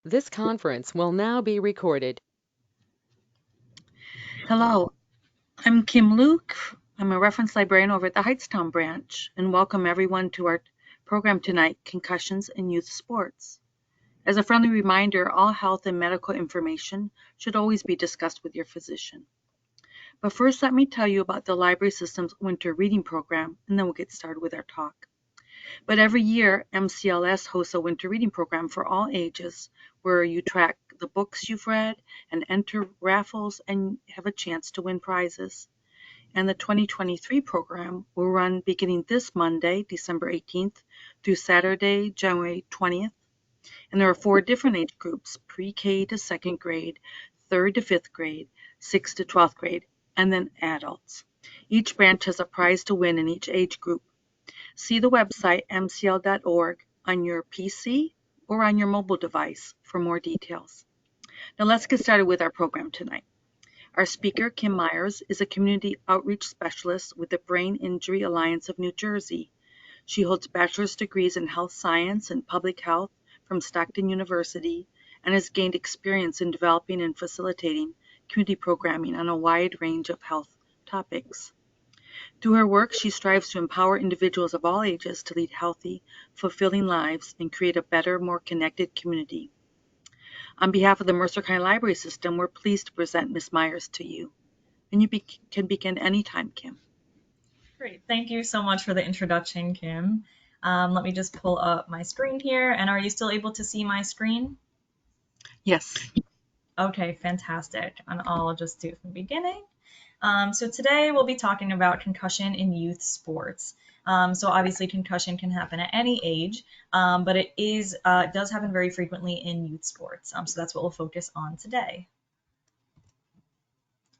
This conference will now be recorded. Hello, I'm Kim Luke. I'm a reference librarian over at the Hightstown branch, and welcome everyone to our program tonight, Concussions in Youth Sports. As a friendly reminder, all health and medical information should always be discussed with your physician. But first, let me tell you about the library system's winter reading program, and then we'll get started with our talk. But every year, MCLS hosts a winter reading program for all ages where you track the books you've read and enter raffles and have a chance to win prizes. And the 2023 program will run beginning this Monday, December 18th, through Saturday, January 20th. And there are 4 different age groups, pre-K to 2nd grade, 3rd to 5th grade, 6th to 12th grade, and then adults. Each branch has a prize to win in each age group. See the website mcl.org on your PC or on your mobile device for more details. Now let's get started with our program tonight. Our speaker, Kim Myers, is a community outreach specialist with the Brain Injury Alliance of New Jersey. She holds bachelor's degrees in health science and public health from Stockton University and has gained experience in developing and facilitating community programming on a wide range of health topics. Through her work, she strives to empower individuals of all ages to lead healthy, fulfilling lives and create a better, more connected community. On behalf of the Mercer County Library System, we're pleased to present Ms. Myers to you. And you can begin anytime, Kim. Great. Thank you so much for the introduction, Kim. Let me just pull up my screen here. And are you still able to see my screen? Yes. Okay, fantastic. And I'll just do it from the beginning. So today we'll be talking about concussion in youth sports. So obviously concussion can happen at any age, but it does happen very frequently in youth sports. So that's what we'll focus on today.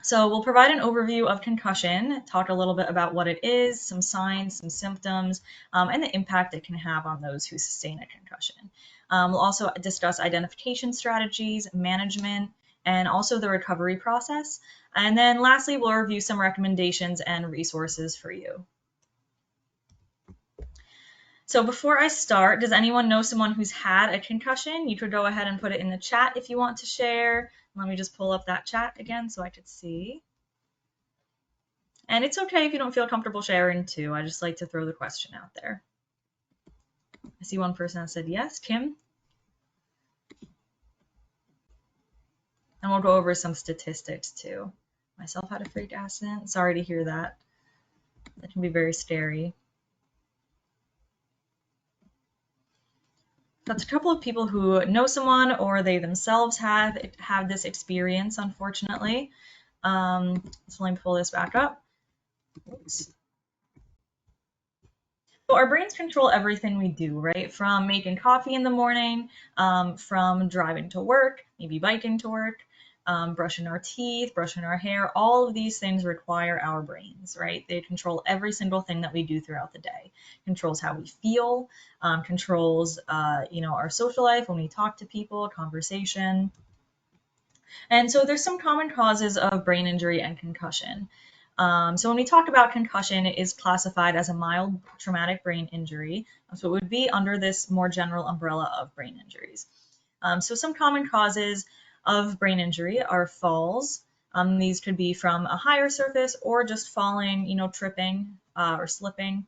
So we'll provide an overview of concussion, talk a little bit about what it is, some signs, some symptoms, and the impact it can have on those who sustain a concussion. We'll also discuss identification strategies, management, and also the recovery process. And then lastly, we'll review some recommendations and resources for you. So before I start, does anyone know someone who's had a concussion? You could go ahead and put it in the chat if you want to share. Let me just pull up that chat again so I could see. And it's okay if you don't feel comfortable sharing too. I just like to throw the question out there. I see one person that said yes. Kim? And we'll go over some statistics too. Myself had a freak accident. Sorry to hear that. That can be very scary. That's a couple of people who know someone or they themselves have this experience, unfortunately. So let me pull this back up. Oops. So our brains control everything we do, right? From making coffee in the morning, from driving to work, maybe biking to work, brushing our teeth, brushing our hair. All of these things require our brains, right? They control every single thing that we do throughout the day. Controls how we feel, controls, our social life when we talk to people, conversation. And so there's some common causes of brain injury and concussion. So when we talk about concussion, it is classified as a mild traumatic brain injury. So it would be under this more general umbrella of brain injuries. So some common causes of brain injury are falls. These could be from a higher surface or just falling, tripping or slipping.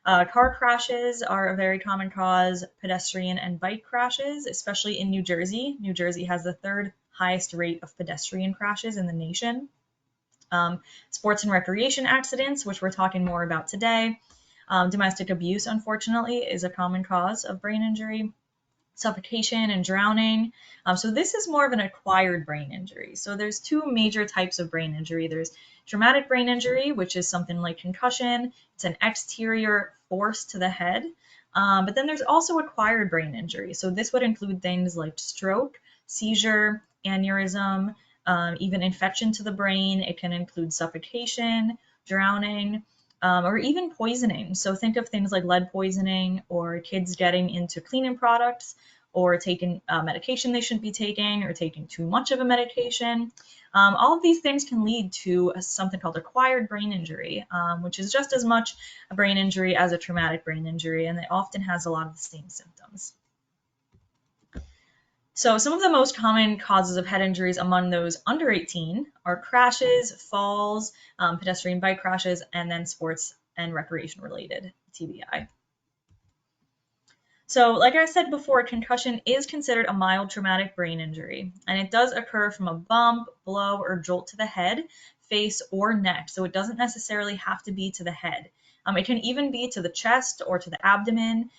Car crashes are a very common cause, pedestrian and bike crashes, especially in New Jersey. New Jersey has the 3rd highest rate of pedestrian crashes in the nation. Sports and recreation accidents, which we're talking more about today. Domestic abuse, unfortunately, is a common cause of brain injury. Suffocation and drowning. So this is more of an acquired brain injury. So there's 2 major types of brain injury. There's traumatic brain injury, which is something like concussion. It's an exterior force to the head. But then there's also acquired brain injury. So this would include things like stroke, seizure, aneurysm, even infection to the brain. It can include suffocation, drowning, or even poisoning. So think of things like lead poisoning or kids getting into cleaning products or taking medication they shouldn't be taking or taking too much of a medication. All of these things can lead to something called acquired brain injury, which is just as much a brain injury as a traumatic brain injury, and it often has a lot of the same symptoms. So some of the most common causes of head injuries among those under 18 are crashes, falls, pedestrian bike crashes, and then sports and recreation related TBI. So like I said before, concussion is considered a mild traumatic brain injury, and it does occur from a bump, blow, or jolt to the head, face, or neck. So it doesn't necessarily have to be to the head. It can even be to the chest or to the abdomen.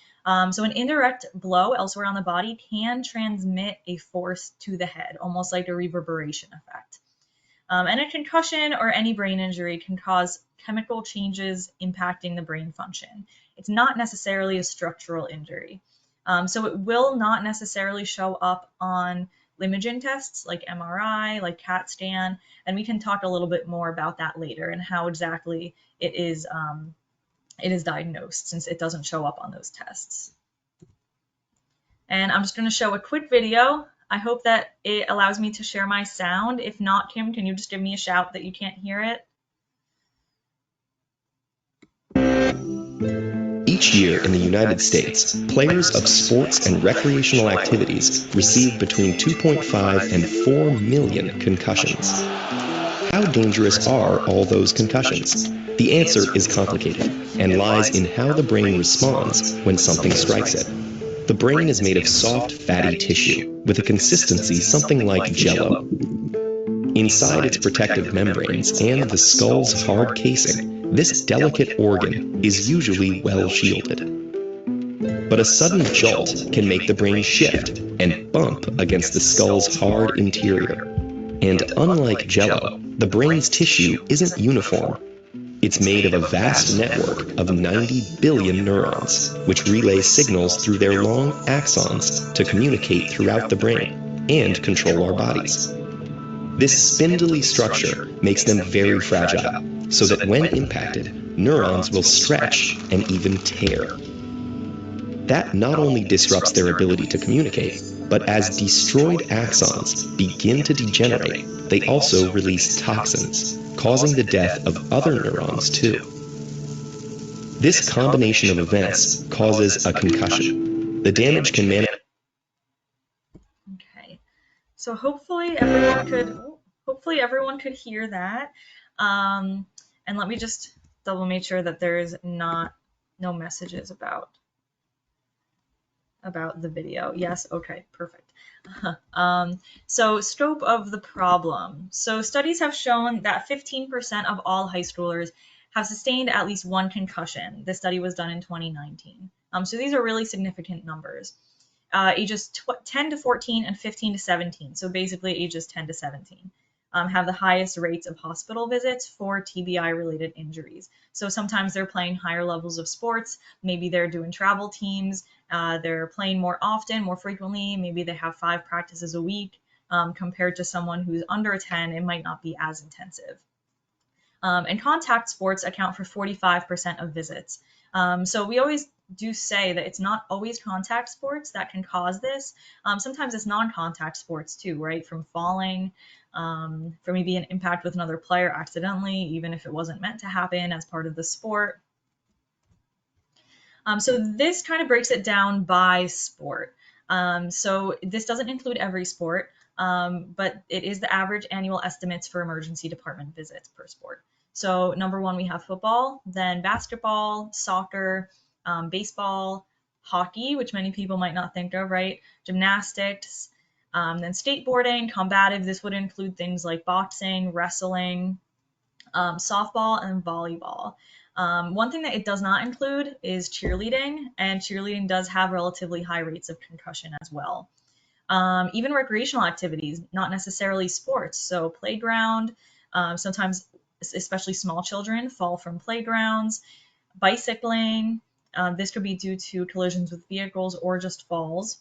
So an indirect blow elsewhere on the body can transmit a force to the head, almost like a reverberation effect. And a concussion or any brain injury can cause chemical changes impacting the brain function. It's not necessarily a structural injury. So it will not necessarily show up on imaging tests like MRI, like CAT scan, and we can talk a little bit more about that later and how exactly it is diagnosed, since it doesn't show up on those tests. And I'm just going to show a quick video. I hope that it allows me to share my sound. If not, Kim, can you just give me a shout that you can't hear it? Each year in the United States, players of sports and recreational activities receive between 2.5 and 4 million concussions. How dangerous are all those concussions? The answer is complicated and lies in how the brain responds when something strikes it. The brain is made of soft, fatty tissue with a consistency something like jello. Inside its protective membranes and the skull's hard casing, this delicate organ is usually well shielded. But a sudden jolt can make the brain shift and bump against the skull's hard interior. And unlike jello, the brain's tissue isn't uniform. It's made of a vast network of 90 billion neurons, which relay signals through their long axons to communicate throughout the brain and control our bodies. This spindly structure makes them very fragile, so that when impacted, neurons will stretch and even tear. That not only disrupts their ability to communicate, but as destroyed axons begin to degenerate, they also release toxins, causing the death of other neurons too. This combination of events causes a concussion. The damage can manifest. Okay, so hopefully everyone could hear that. And let me just double make sure that there's no messages about the video. Yes, okay, perfect. So scope of the problem. So studies have shown that 15% of all high schoolers have sustained at least one concussion. This study was done in 2019. So these are really significant numbers. Ages 10 to 14 and 15 to 17, so basically ages 10 to 17, have the highest rates of hospital visits for TBI-related injuries. So sometimes they're playing higher levels of sports, maybe they're doing travel teams, they're playing more often, more frequently, maybe they have 5 practices a week, compared to someone who's under 10, it might not be as intensive. And contact sports account for 45% of visits. So we always do say that it's not always contact sports that can cause this. Sometimes it's non-contact sports too, right? From falling, from maybe an impact with another player accidentally, even if it wasn't meant to happen as part of the sport. So this kind of breaks it down by sport. So this doesn't include every sport, but it is the average annual estimates for emergency department visits per sport. So number one, we have football, then basketball, soccer, baseball, hockey, which many people might not think of, right? Gymnastics, then skateboarding, combative. This would include things like boxing, wrestling, softball, and volleyball. One thing that it does not include is cheerleading, and cheerleading does have relatively high rates of concussion as well. Even recreational activities, not necessarily sports. So playground, sometimes, especially small children, fall from playgrounds. Bicycling, this could be due to collisions with vehicles or just falls.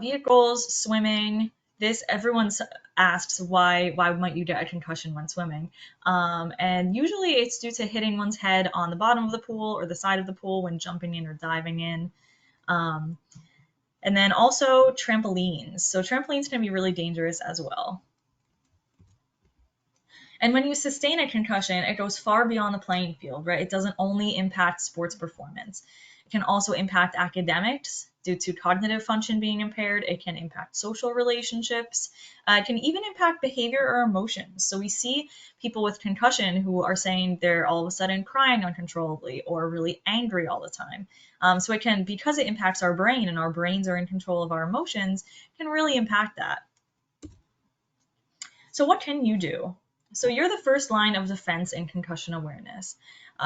Vehicles, swimming. This everyone asks why might you get a concussion when swimming, and usually it's due to hitting one's head on the bottom of the pool or the side of the pool when jumping in or diving in. And then also trampolines. So trampolines can be really dangerous as well. And when you sustain a concussion, it goes far beyond the playing field, right? It doesn't only impact sports performance. It can also impact academics due to cognitive function being impaired. It can impact social relationships. It can even impact behavior or emotions. So we see people with concussion who are saying they're all of a sudden crying uncontrollably or really angry all the time. So it can, because it impacts our brain and our brains are in control of our emotions, can really impact that. So what can you do? So you're the first line of defense in concussion awareness.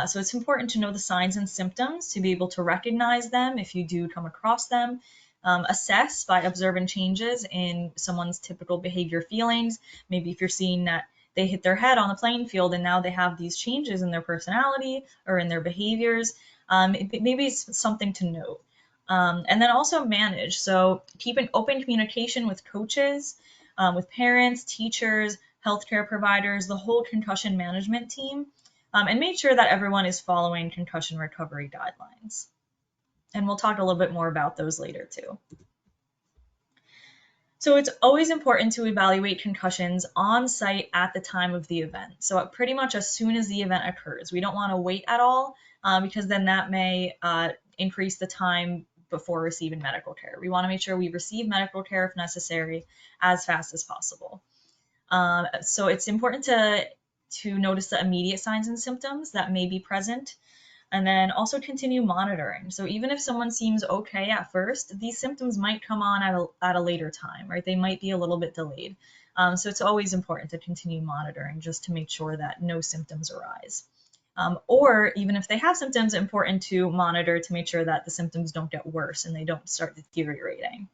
So it's important to know the signs and symptoms to be able to recognize them if you do come across them. Assess by observing changes in someone's typical behavior feelings. Maybe if you're seeing that they hit their head on the playing field and now they have these changes in their personality or in their behaviors, maybe it's something to note. And then also manage. So keep an open communication with coaches, with parents, teachers, healthcare providers, the whole concussion management team, and make sure that everyone is following concussion recovery guidelines. And we'll talk a little bit more about those later too. So it's always important to evaluate concussions on site at the time of the event. So pretty much as soon as the event occurs. We don't want to wait at all because then that may increase the time before receiving medical care. We want to make sure we receive medical care if necessary as fast as possible. So it's important to notice the immediate signs and symptoms that may be present, and then also continue monitoring. So even if someone seems okay at first, these symptoms might come on at a later time, right? They might be a little bit delayed. So it's always important to continue monitoring just to make sure that no symptoms arise. Or even if they have symptoms, important to monitor to make sure that the symptoms don't get worse and they don't start deteriorating.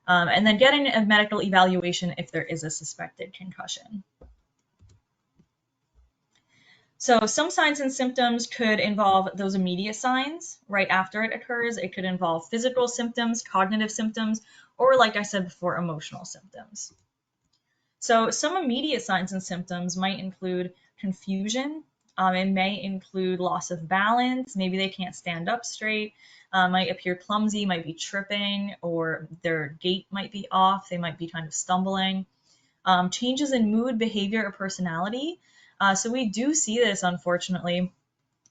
And then getting a medical evaluation if there is a suspected concussion. So some signs and symptoms could involve those immediate signs right after it occurs. It could involve physical symptoms, cognitive symptoms, or like I said before, emotional symptoms. So some immediate signs and symptoms might include confusion. It may include loss of balance. Maybe they can't stand up straight, might appear clumsy, might be tripping, or their gait might be off. They might be kind of stumbling. Changes in mood, behavior, or personality. So we do see this, unfortunately.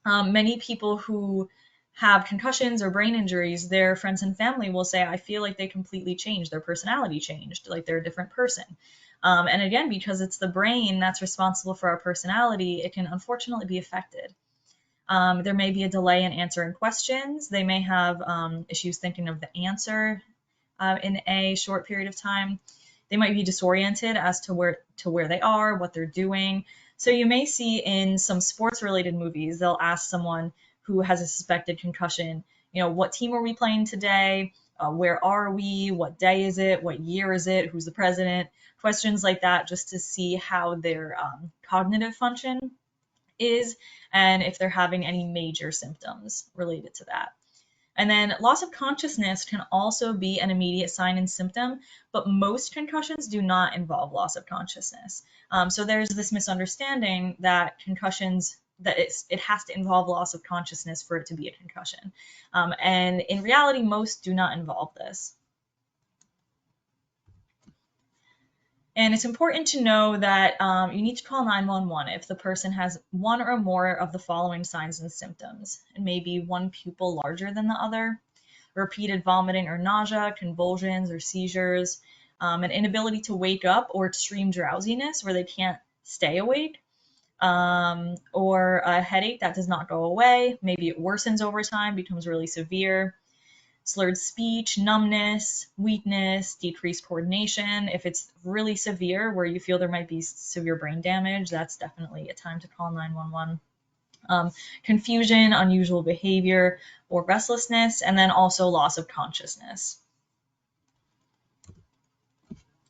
Many people who have concussions or brain injuries, their friends and family will say, I feel like they completely changed, their personality changed, like they're a different person. And again, because it's the brain that's responsible for our personality, it can unfortunately be affected. There may be a delay in answering questions. They may have issues thinking of the answer in a short period of time. They might be disoriented as to where they are, what they're doing. So you may see in some sports-related movies, they'll ask someone who has a suspected concussion, what team are we playing today? Where are we? What day is it? What year is it? Who's the president? Questions like that, just to see how their cognitive function is and if they're having any major symptoms related to that. And then loss of consciousness can also be an immediate sign and symptom, but most concussions do not involve loss of consciousness. So there's this misunderstanding that concussions, that it has to involve loss of consciousness for it to be a concussion. And in reality, most do not involve this. And it's important to know that you need to call 911 if the person has one or more of the following signs and symptoms. It may be one pupil larger than the other, repeated vomiting or nausea, convulsions or seizures, an inability to wake up or extreme drowsiness where they can't stay awake, or a headache that does not go away. Maybe it worsens over time, becomes really severe. Slurred speech, numbness, weakness, decreased coordination. If it's really severe, where you feel there might be severe brain damage, that's definitely a time to call 911. Confusion, unusual behavior, or restlessness, and then also loss of consciousness.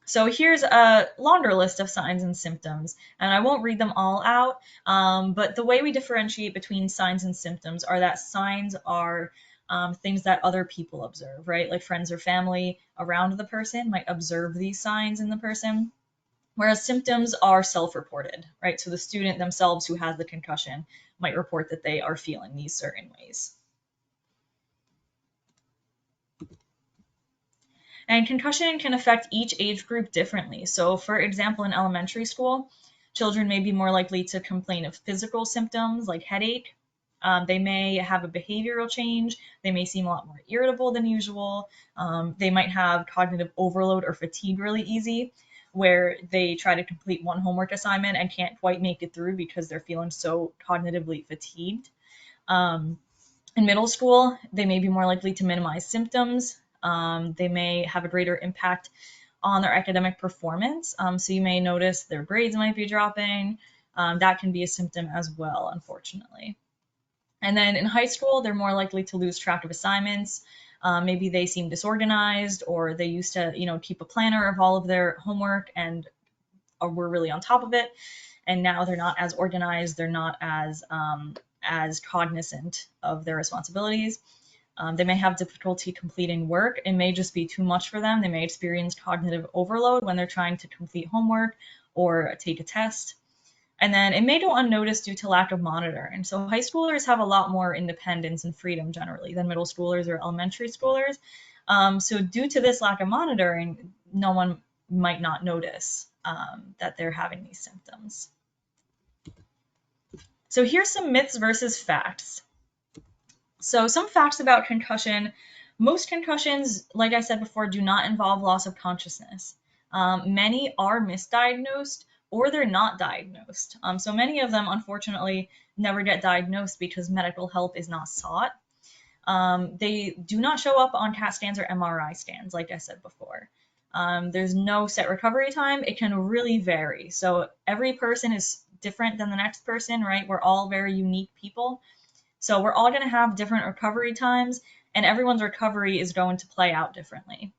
So here's a longer list of signs and symptoms, and I won't read them all out, but the way we differentiate between signs and symptoms are that signs are things that other people observe, right? Like friends or family around the person might observe these signs in the person, whereas symptoms are self-reported, right? So the student themselves who has the concussion might report that they are feeling these certain ways. And concussion can affect each age group differently. So for example, in elementary school, children may be more likely to complain of physical symptoms like headache, They may have a behavioral change. They may seem a lot more irritable than usual. They might have cognitive overload or fatigue really easy, where they try to complete one homework assignment and can't quite make it through because they're feeling so cognitively fatigued. In middle school, they may be more likely to minimize symptoms. They may have a greater impact on their academic performance. So you may notice their grades might be dropping. That can be a symptom as well, unfortunately. And then in high school, they're more likely to lose track of assignments. Maybe they seem disorganized, or they used to, keep a planner of all of their homework and were really on top of it. And now they're not as organized. They're not as cognizant of their responsibilities. They may have difficulty completing work. It may just be too much for them. They may experience cognitive overload when they're trying to complete homework or take a test. And then it may go unnoticed due to lack of monitoring. So high schoolers have a lot more independence and freedom generally than middle schoolers or elementary schoolers. So due to this lack of monitoring, no one might not notice that they're having these symptoms. So here's some myths versus facts. So some facts about concussion. Most concussions, like I said before, do not involve loss of consciousness. Many are misdiagnosed or they're not diagnosed. So many of them, unfortunately, never get diagnosed because medical help is not sought. They do not show up on CAT scans or MRI scans, like I said before. There's no set recovery time. It can really vary. So every person is different than the next person, right? We're all very unique people. So we're all going to have different recovery times, and everyone's recovery is going to play out differently.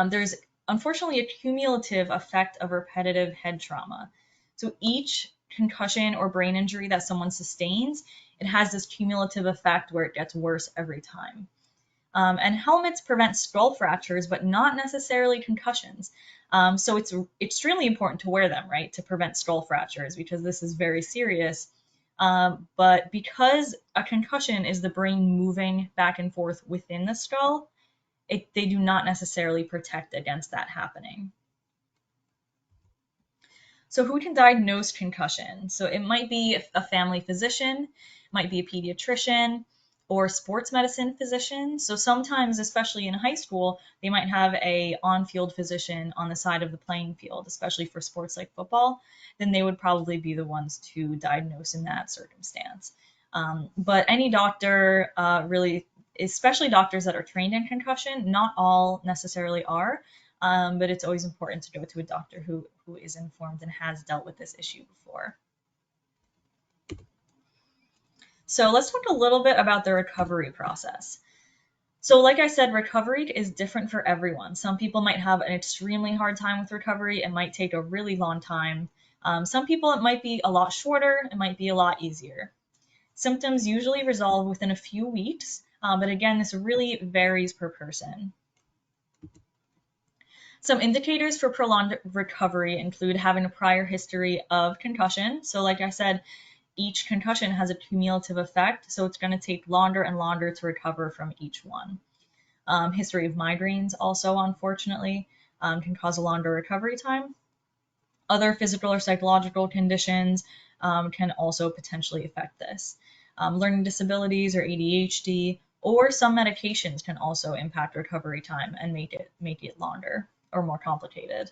There's unfortunately a cumulative effect of repetitive head trauma. So each concussion or brain injury that someone sustains, it has this cumulative effect where it gets worse every time. And helmets prevent skull fractures, but not necessarily concussions. So it's extremely important to wear them, right, to prevent skull fractures, because this is very serious. But because a concussion is the brain moving back and forth within the skull, they do not necessarily protect against that happening. So who can diagnose concussion? So it might be a family physician, might be a pediatrician, or sports medicine physician. So sometimes, especially in high school, they might have a on-field physician on the side of the playing field, especially for sports like football. Then they would probably be the ones to diagnose in that circumstance. But any doctor really, especially doctors that are trained in concussion, not all necessarily are, but it's always important to go to a doctor who is informed and has dealt with this issue before. So let's talk a little bit about the recovery process. So like I said, recovery is different for everyone. Some people might have an extremely hard time with recovery. It might take a really long time. Some people, it might be a lot shorter. It might be a lot easier. Symptoms usually resolve within a few weeks, but again, this really varies per person. Some indicators for prolonged recovery include having a prior history of concussion. So like I said, each concussion has a cumulative effect, so it's going to take longer and longer to recover from each one. History of migraines also, unfortunately, can cause a longer recovery time. Other physical or psychological conditions can also potentially affect this. Learning disabilities or ADHD, or some medications can also impact recovery time and make it longer or more complicated.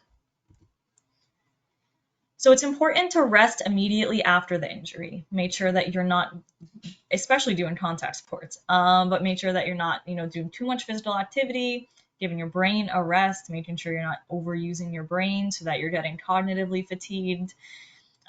So it's important to rest immediately after the injury. Make sure that you're not, especially doing contact sports, but make sure that you're not, doing too much physical activity, giving your brain a rest, making sure you're not overusing your brain so that you're getting cognitively fatigued.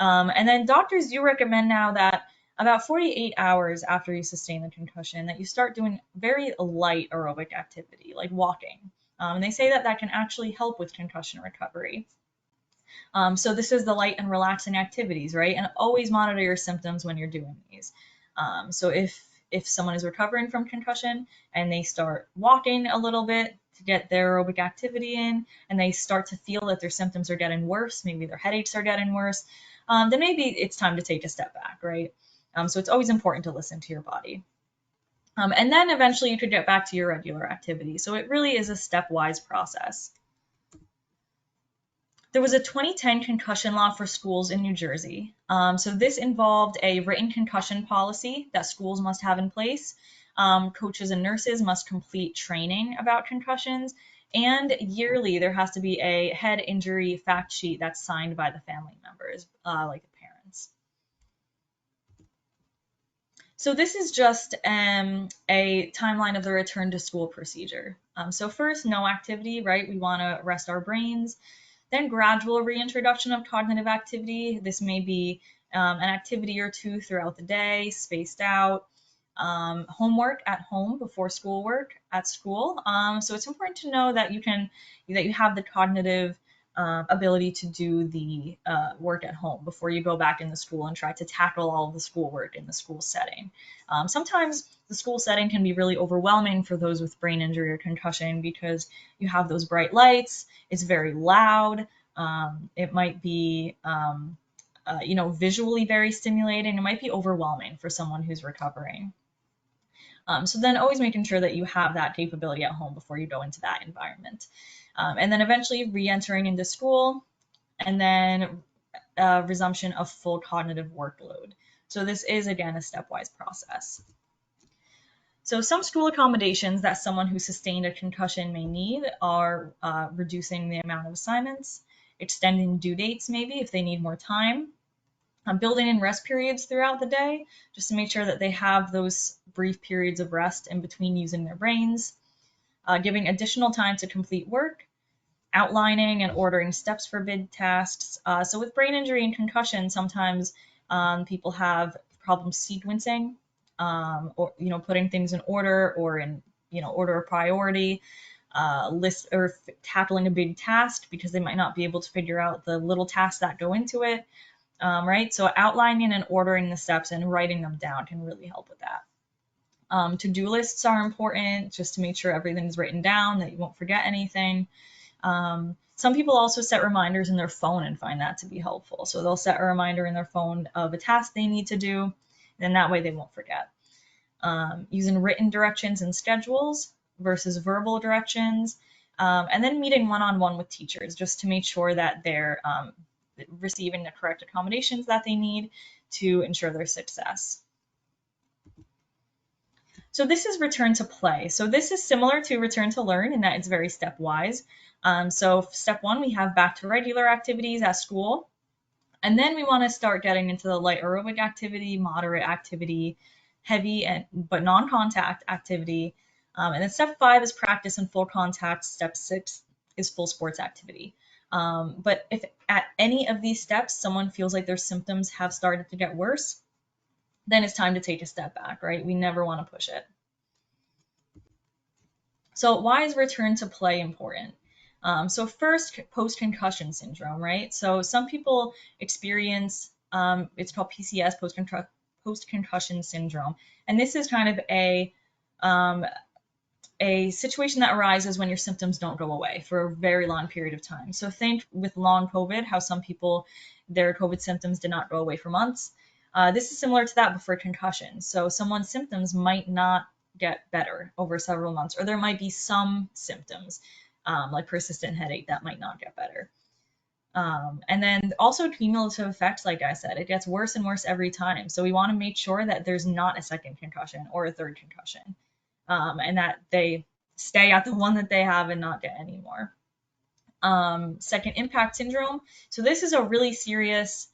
And then doctors do recommend now that about 48 hours after you sustain the concussion, that you start doing very light aerobic activity, like walking. And they say that that can actually help with concussion recovery. So this is the light and relaxing activities, right? And always monitor your symptoms when you're doing these. So if someone is recovering from concussion and they start walking a little bit to get their aerobic activity in, and they start to feel that their symptoms are getting worse, maybe their headaches are getting worse, then maybe it's time to take a step back, right? So it's always important to listen to your body. And then eventually you could get back to your regular activity. So it really is a stepwise process. There was a 2010 concussion law for schools in New Jersey. So this involved a written concussion policy that schools must have in place. Coaches and nurses must complete training about concussions, and yearly there has to be a head injury fact sheet that's signed by the family members, like the parents. So this is just a timeline of the return to school procedure. So first, no activity, right? We want to rest our brains. Then gradual reintroduction of cognitive activity. This may be an activity or two throughout the day, spaced out. Homework at home before schoolwork at school. So it's important to know that you have the cognitive ability to do the work at home before you go back into school and try to tackle all of the schoolwork in the school setting. Sometimes the school setting can be really overwhelming for those with brain injury or concussion because you have those bright lights, it's very loud, it might be visually very stimulating, it might be overwhelming for someone who's recovering. So then always making sure that you have that capability at home before you go into that environment. And then eventually re-entering into school, and then resumption of full cognitive workload. So this is, again, a stepwise process. So some school accommodations that someone who sustained a concussion may need are reducing the amount of assignments, extending due dates maybe if they need more time, building in rest periods throughout the day, just to make sure that they have those brief periods of rest in between using their brains, giving additional time to complete work, outlining and ordering steps for bid tasks. So with brain injury and concussion, sometimes people have problems sequencing, or putting things in order, or in order of priority, list or tackling a big task because they might not be able to figure out the little tasks that go into it. Right? So outlining and ordering the steps and writing them down can really help with that. To-do lists are important just to make sure everything's written down, that you won't forget anything. Some people also set reminders in their phone and find that to be helpful. So they'll set a reminder in their phone of a task they need to do, and that way they won't forget. Using written directions and schedules versus verbal directions, and then meeting one-on-one with teachers just to make sure that they're receiving the correct accommodations that they need to ensure their success. So this is return to play. So this is similar to return to learn in that it's very stepwise. So step one, we have back to regular activities at school. And then we want to start getting into the light aerobic activity, moderate activity, heavy but non-contact activity. And then step 5 is practice and full contact. Step 6 is full sports activity. But if at any of these steps someone feels like their symptoms have started to get worse, then it's time to take a step back, right? We never want to push it. So why is return to play important? So first, post-concussion syndrome, right? So some people experience, it's called PCS, post-concussion syndrome. And this is kind of a situation that arises when your symptoms don't go away for a very long period of time. So think with long COVID, how some people, their COVID symptoms did not go away for months. This is similar to that, but for concussion. So someone's symptoms might not get better over several months, or there might be some symptoms, like persistent headache, that might not get better. And then also cumulative effects, like I said, it gets worse and worse every time. So we want to make sure that there's not a second concussion or a third concussion, and that they stay at the one that they have and not get any more. Second, impact syndrome. So this is a really serious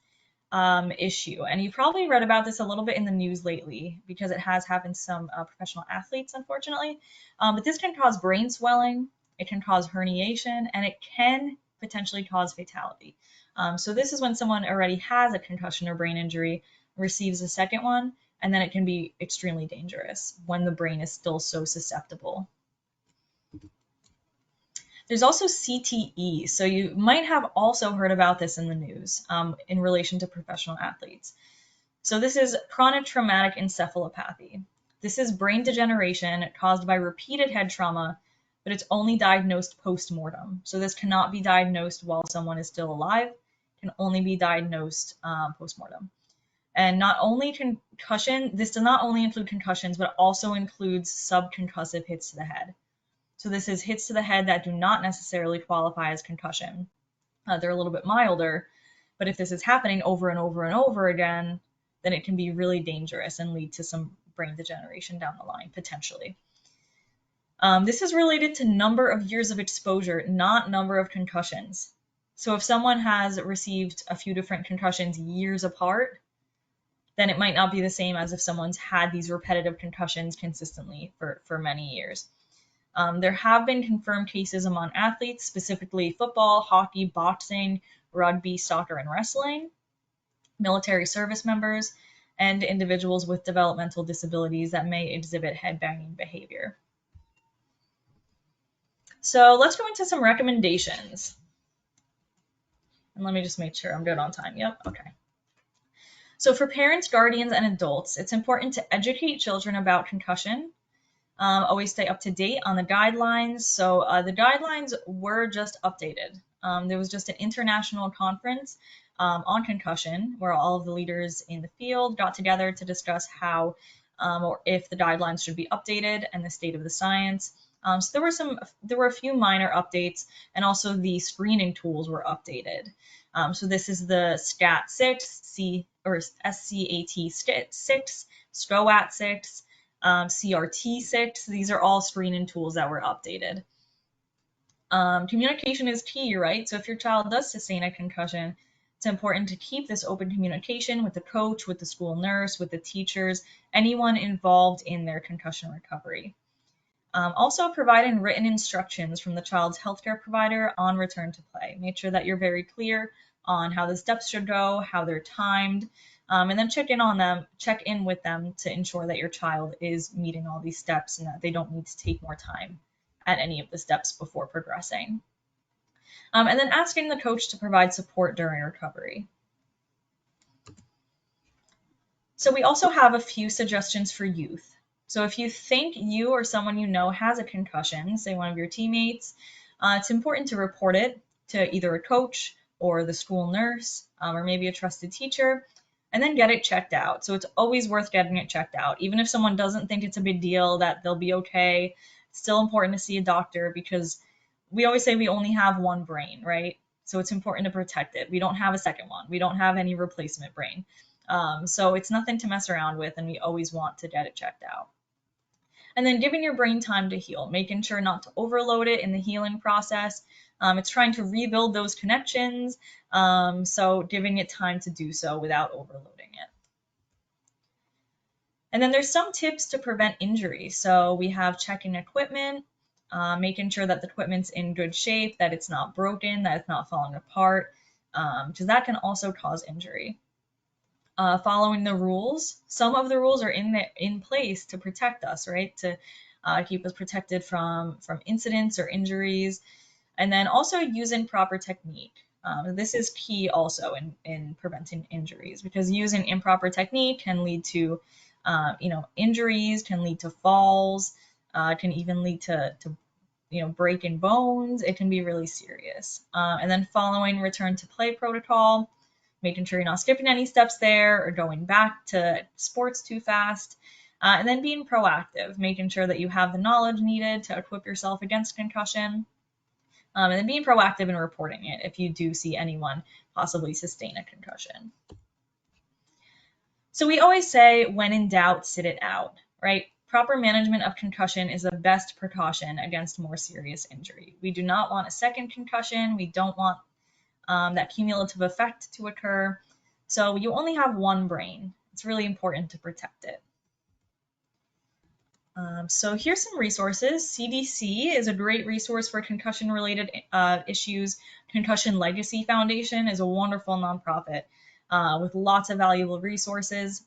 issue, and you probably read about this a little bit in the news lately because it has happened to some professional athletes, unfortunately. But this can cause brain swelling, it can cause herniation, and it can potentially cause fatality. So this is when someone already has a concussion or brain injury, receives a second one, and then it can be extremely dangerous when the brain is still so susceptible. There's also CTE. So you might have also heard about this in the news in relation to professional athletes. So this is chronic traumatic encephalopathy. This is brain degeneration caused by repeated head trauma, but it's only diagnosed post-mortem. So this cannot be diagnosed while someone is still alive, can only be diagnosed post-mortem. And not only concussion, this does not only include concussions, but also includes subconcussive hits to the head. So this is hits to the head that do not necessarily qualify as concussion. They're a little bit milder. But if this is happening over and over and over again, then it can be really dangerous and lead to some brain degeneration down the line, potentially. This is related to number of years of exposure, not number of concussions. So if someone has received a few different concussions years apart, then it might not be the same as if someone's had these repetitive concussions consistently for many years. There have been confirmed cases among athletes, specifically football, hockey, boxing, rugby, soccer, and wrestling, military service members, and individuals with developmental disabilities that may exhibit headbanging behavior. So let's go into some recommendations. And let me just make sure I'm good on time. Yep, okay. So for parents, guardians, and adults, it's important to educate children about concussion. Always stay up to date on the guidelines. So the guidelines were just updated. There was just an international conference on concussion where all of the leaders in the field got together to discuss how or if the guidelines should be updated and the state of the science. So there were a few minor updates, and also the screening tools were updated. So this is the SCAT-6, SCAT-6, SCOAT-6, CRT-6. These are all screening tools that were updated. Communication is key, right? So if your child does sustain a concussion, it's important to keep this open communication with the coach, with the school nurse, with the teachers, anyone involved in their concussion recovery. Also, providing written instructions from the child's healthcare provider on return to play. Make sure that you're very clear on how the steps should go, how they're timed, and then check in with them to ensure that your child is meeting all these steps and that they don't need to take more time at any of the steps before progressing. And then asking the coach to provide support during recovery. So we also have a few suggestions for youth. So if you think you or someone you know has a concussion, say one of your teammates, it's important to report it to either a coach or the school nurse or maybe a trusted teacher, and then get it checked out. So it's always worth getting it checked out. Even if someone doesn't think it's a big deal, that they'll be okay, it's still important to see a doctor because we always say we only have one brain, right? So it's important to protect it. We don't have a second one. We don't have any replacement brain. So it's nothing to mess around with, and we always want to get it checked out. And then giving your brain time to heal, making sure not to overload it in the healing process. It's trying to rebuild those connections, so giving it time to do so without overloading it. And then there's some tips to prevent injury. So we have checking equipment, making sure that the equipment's in good shape, that it's not broken, that it's not falling apart, because that can also cause injury. Following the rules. Some of the rules are in place to protect us, right? To keep us protected from incidents or injuries. And then also using proper technique. This is key also in preventing injuries, because using improper technique can lead to injuries, can lead to falls, can even lead to breaking bones. It can be really serious. And then following return to play protocol, making sure you're not skipping any steps there or going back to sports too fast. And then being proactive, making sure that you have the knowledge needed to equip yourself against concussion. And then being proactive and reporting it if you do see anyone possibly sustain a concussion. So we always say, when in doubt, sit it out, right? Proper management of concussion is the best precaution against more serious injury. We do not want a second concussion. We don't want that cumulative effect to occur. So you only have one brain. It's really important to protect it. So here's some resources. CDC is a great resource for concussion-related issues. Concussion Legacy Foundation is a wonderful nonprofit with lots of valuable resources.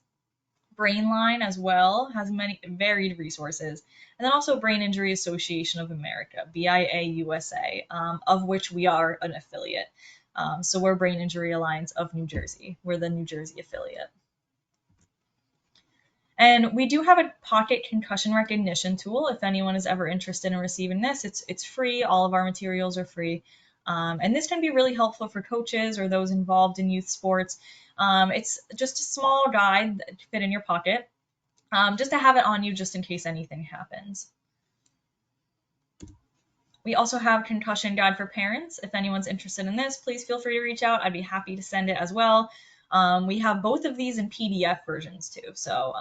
Brainline as well has many varied resources. And then also Brain Injury Association of America, BIA USA, of which we are an affiliate. So we're Brain Injury Alliance of New Jersey. We're the New Jersey affiliate. And we do have a pocket concussion recognition tool. If anyone is ever interested in receiving this, it's free. All of our materials are free. And this can be really helpful for coaches or those involved in youth sports. It's just a small guide that can fit in your pocket, just to have it on you just in case anything happens. We also have Concussion Guide for Parents. If anyone's interested in this, please feel free to reach out. I'd be happy to send it as well. We have both of these in PDF versions too. So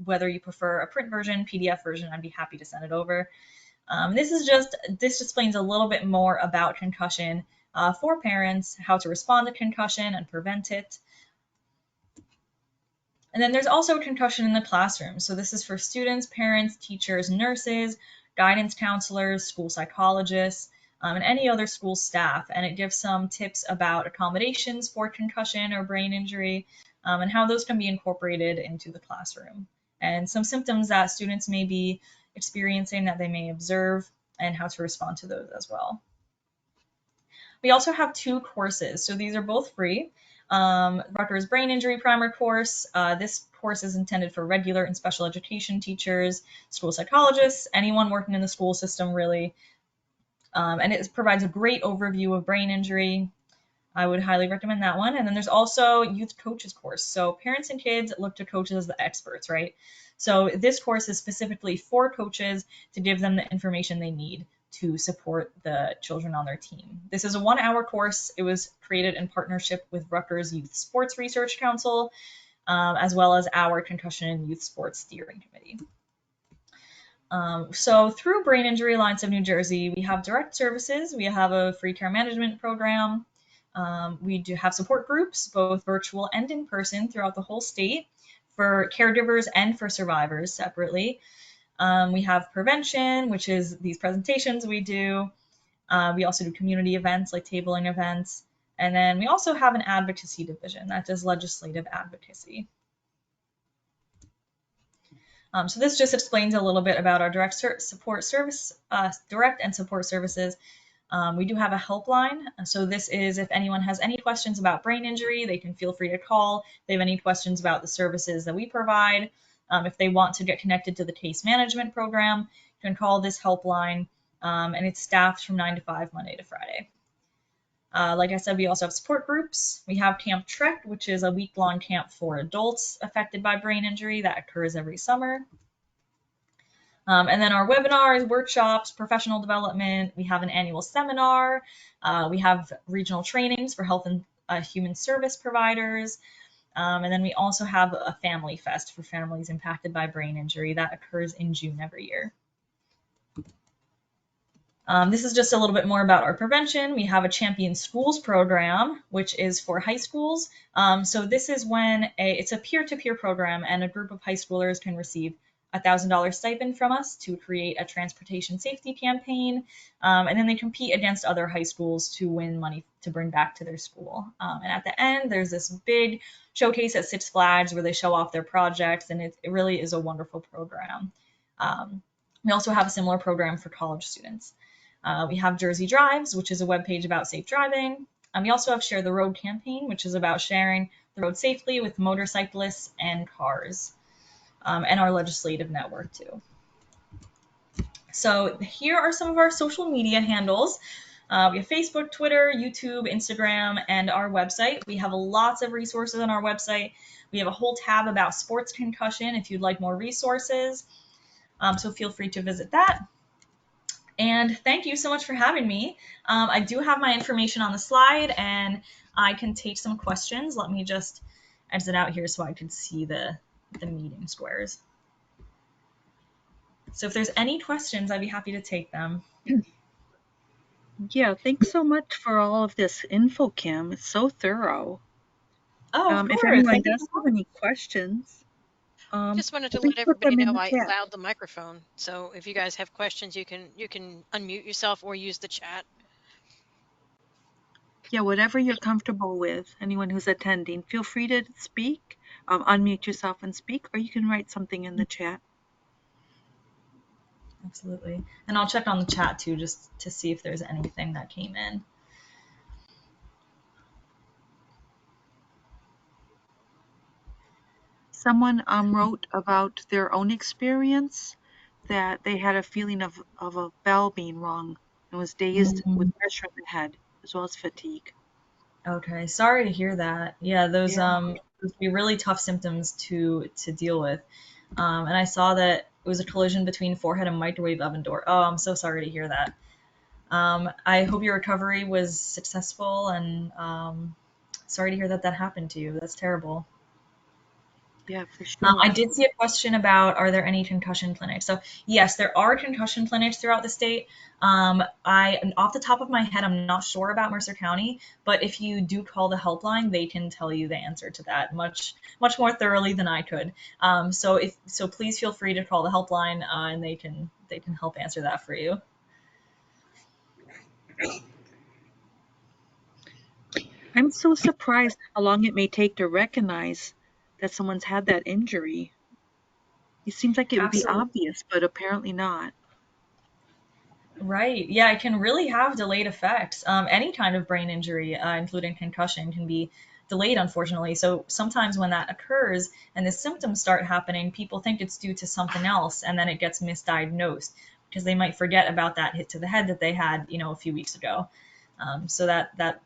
whether you prefer a print version, PDF version, I'd be happy to send it over. This explains a little bit more about concussion for parents, how to respond to concussion and prevent it. And then there's also concussion in the classroom. So this is for students, parents, teachers, nurses, guidance counselors, school psychologists, and any other school staff. And it gives some tips about accommodations for concussion or brain injury, and how those can be incorporated into the classroom. And some symptoms that students may be experiencing that they may observe, and how to respond to those as well. We also have 2 courses. So these are both free. Rutgers Brain Injury Primer course. This course is intended for regular and special education teachers, school psychologists, anyone working in the school system really. And it provides a great overview of brain injury. I would highly recommend that one. And then there's also Youth Coaches course. So parents and kids look to coaches as the experts, right? So this course is specifically for coaches to give them the information they need to support the children on their team. This is a 1-hour course. It was created in partnership with Rutgers Youth Sports Research Council, as well as our Concussion and Youth Sports Steering Committee. So through Brain Injury Alliance of New Jersey, we have direct services. We have a free care management program. We do have support groups, both virtual and in person, throughout the whole state for caregivers and for survivors separately. We have prevention, which is these presentations we do. We also do community events like tabling events. And then we also have an advocacy division that does legislative advocacy. So this just explains a little bit about our direct and support services. We do have a helpline. So this is if anyone has any questions about brain injury, they can feel free to call. If they have any questions about the services that we provide, if they want to get connected to the case management program, you can call this helpline, and it's staffed from 9 to 5, Monday to Friday. Like I said, we also have support groups. We have Camp Trek, which is a week-long camp for adults affected by brain injury that occurs every summer. And then our webinars, workshops, professional development. We have an annual seminar. We have regional trainings for health and human service providers. And then we also have a family fest for families impacted by brain injury that occurs in June every year. This is just a little bit more about our prevention. We have a Champion Schools program, which is for high schools. So this is when it's a peer-to-peer program, and a group of high schoolers can receive a $1,000 stipend from us to create a transportation safety campaign. And then they compete against other high schools to win money to bring back to their school. And at the end, there's this big showcase at Six Flags where they show off their projects, and it really is a wonderful program. We also have a similar program for college students. We have Jersey Drives, which is a webpage about safe driving. We also have Share the Road campaign, which is about sharing the road safely with motorcyclists and cars, and our legislative network too. So here are some of our social media handles. We have Facebook, Twitter, YouTube, Instagram, and our website. We have lots of resources on our website. We have a whole tab about sports concussion if you'd like more resources. So feel free to visit that. And thank you so much for having me. I do have my information on the slide, and I can take some questions. Let me just exit out here so I can see the meeting squares. So if there's any questions, I'd be happy to take them. Yeah, thanks so much for all of this info, Kim. It's so thorough. Oh, of If course. anyone Thank you. does have any questions, Just wanted to please let put everybody them in know the I chat. allowed the microphone. So if you guys have questions, you can unmute yourself or use the chat. Yeah, whatever you're comfortable with. Anyone who's attending, feel free to speak, unmute yourself and speak, or you can write something in the chat. Absolutely. And I'll check on the chat too, just to see if there's anything that came in. Someone wrote about their own experience, that they had a feeling of a bell being rung and was dazed with pressure in the head, as well as fatigue. Okay, sorry to hear that. Yeah, those would be really tough symptoms to deal with. And I saw that it was a collision between forehead and microwave oven door. Oh, I'm so sorry to hear that. I hope your recovery was successful, and sorry to hear that that happened to you. That's terrible. Yeah, for sure. I did see a question about, are there any concussion clinics? So yes, there are concussion clinics throughout the state. Off the top of my head, I'm not sure about Mercer County, but if you do call the helpline, they can tell you the answer to that much more thoroughly than I could. So please feel free to call the helpline, and they can help answer that for you. I'm so surprised how long it may take to recognize that someone's had that injury. It seems like it would be Absolutely. obvious, but apparently not. Right. Yeah, it can really have delayed effects. Any kind of brain injury, including concussion, can be delayed, unfortunately. So sometimes when that occurs and the symptoms start happening, people think it's due to something else, and then it gets misdiagnosed because they might forget about that hit to the head that they had, a few weeks ago. So that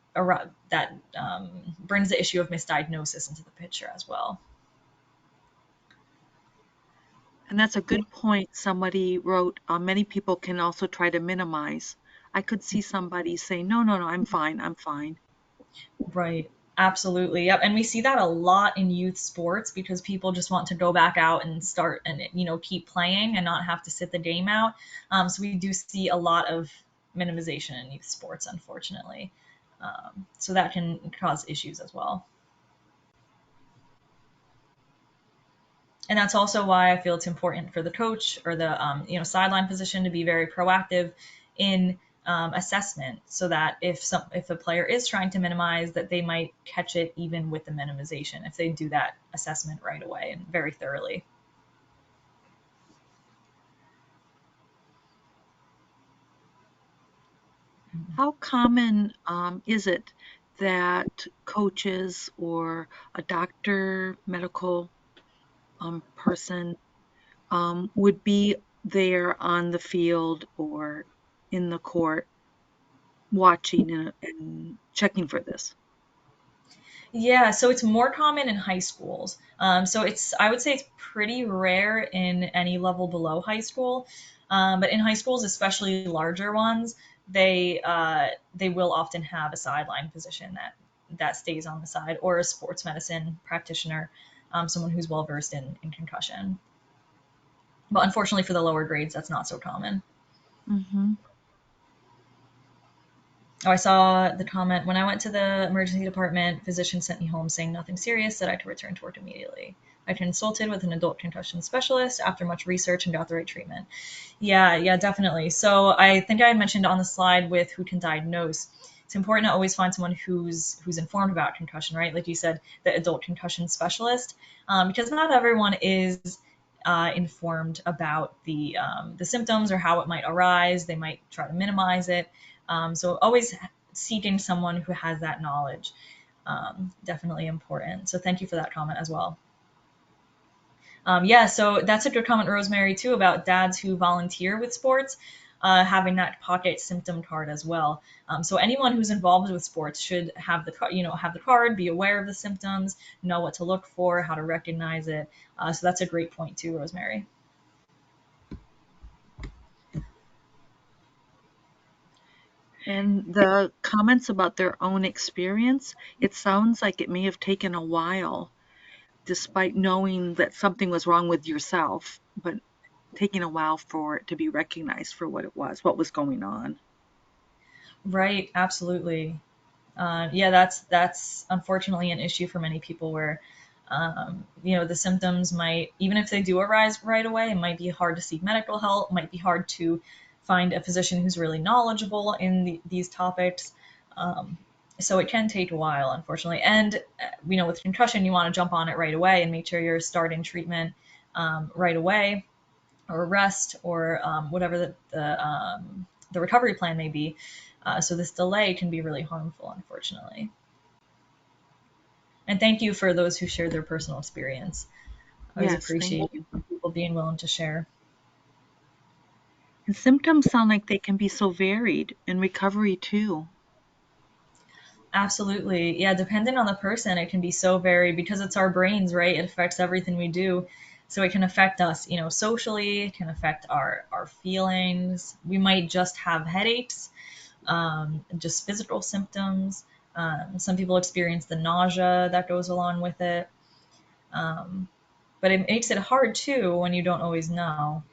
brings the issue of misdiagnosis into the picture as well. And that's a good point. Somebody wrote, many people can also try to minimize. I could see somebody say, no, no, no, I'm fine, I'm fine. Right. Absolutely. Yep. And we see that a lot in youth sports because people just want to go back out and start and, keep playing and not have to sit the game out. So we do see a lot of minimization in youth sports, unfortunately. So that can cause issues as well. And that's also why I feel it's important for the coach or the sideline position to be very proactive in assessment, so that if a player is trying to minimize, that they might catch it even with the minimization if they do that assessment right away and very thoroughly. How common is it that coaches or a doctor, medical person would be there on the field or in the court watching and checking for this? Yeah, so it's more common in high schools. So I would say it's pretty rare in any level below high school. But in high schools, especially larger ones, they will often have a sideline physician that stays on the side, or a sports medicine practitioner, someone who's well versed in concussion. But unfortunately for the lower grades, that's not so common. Mm-hmm. Oh, I saw the comment. When I went to the emergency department, physician sent me home saying nothing serious, said I could return to work immediately. I consulted with an adult concussion specialist after much research and got the right treatment. Yeah, definitely. So I think I had mentioned on the slide with who can diagnose. It's important to always find someone who's informed about concussion, right? Like you said, the adult concussion specialist, because not everyone is informed about the symptoms or how it might arise. They might try to minimize it. So always seeking someone who has that knowledge, definitely important. So thank you for that comment as well. Yeah, so that's a good comment, Rosemary, too, about dads who volunteer with sports, having that pocket symptom card as well. So anyone who's involved with sports should have the card, be aware of the symptoms, know what to look for, how to recognize it. So that's a great point too, Rosemary. And the comments about their own experience, it sounds like it may have taken a while, despite knowing that something was wrong with yourself, but taking a while for it to be recognized for what was going on. Right, absolutely. Yeah, that's unfortunately an issue for many people where the symptoms might, even if they do arise right away, it might be hard to seek medical help, might be hard to find a physician who's really knowledgeable in these topics. Um, so it can take a while, unfortunately. And with concussion, you want to jump on it right away and make sure you're starting treatment right away, or rest, or whatever the recovery plan may be. So this delay can be really harmful, unfortunately. And thank you for those who shared their personal experience. I always Yes, thank appreciate you. people being willing to share. And symptoms sound like they can be so varied, and recovery too. Absolutely. Yeah, depending on the person, it can be so varied because it's our brains, right? It affects everything we do. So it can affect us, socially, it can affect our feelings. We might just have headaches. just physical symptoms. Some people experience the nausea that goes along with it. But it makes it hard too when you don't always know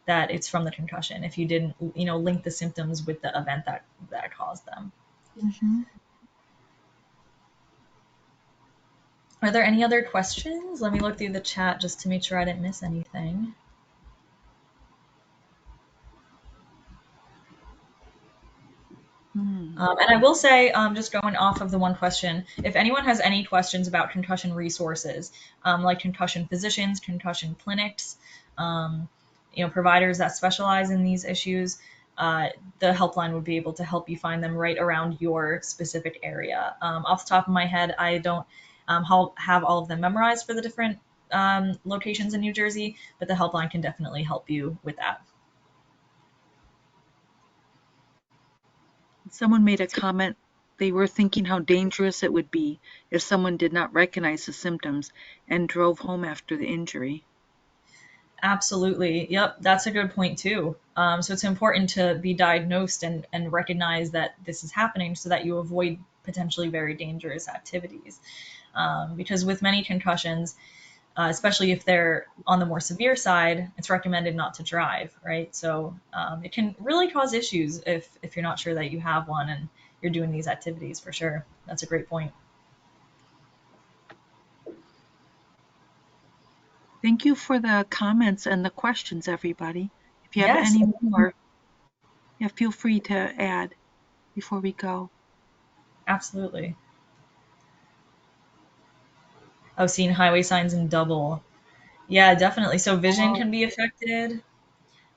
that it's from the concussion if you didn't, link the symptoms with the event that caused them. Mm-hmm. Are there any other questions? Let me look through the chat just to make sure I didn't miss anything. And I will say, just going off of the one question, if anyone has any questions about concussion resources, like concussion physicians, concussion clinics, providers that specialize in these issues, the helpline would be able to help you find them right around your specific area. Off the top of my head, I don't have all of them memorized for the different locations in New Jersey, but the helpline can definitely help you with that. Someone made a comment. They were thinking how dangerous it would be if someone did not recognize the symptoms and drove home after the injury. Absolutely. Yep. That's a good point too. So it's important to be diagnosed and recognize that this is happening so that you avoid potentially very dangerous activities. Because with many concussions, especially if they're on the more severe side, it's recommended not to drive, right? So it can really cause issues if you're not sure that you have one and you're doing these activities for sure. That's a great point. Thank you for the comments and the questions, everybody. If you have Yes, any more, feel free to add before we go. absolutely. Oh, seeing highway signs in double. Yeah, definitely. So vision can be affected.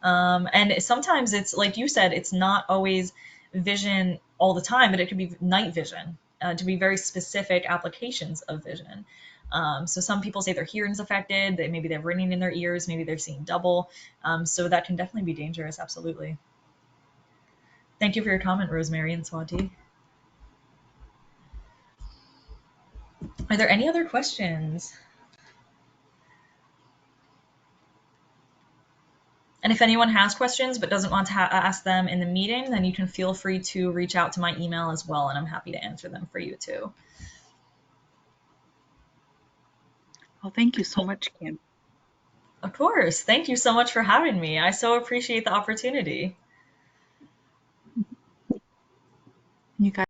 And sometimes it's like you said, it's not always vision all the time, but it could be night vision to be very specific applications of vision. So some people say their hearing's affected, maybe they're ringing in their ears, maybe they're seeing double. So that can definitely be dangerous. Absolutely. Thank you for your comment, Rosemary and Swati. Are there any other questions? And if anyone has questions but doesn't want to ask them in the meeting, then you can feel free to reach out to my email as well, and I'm happy to answer them for you too. Well, thank you so much, Kim. Of course. Thank you so much for having me. I so appreciate the opportunity. You guys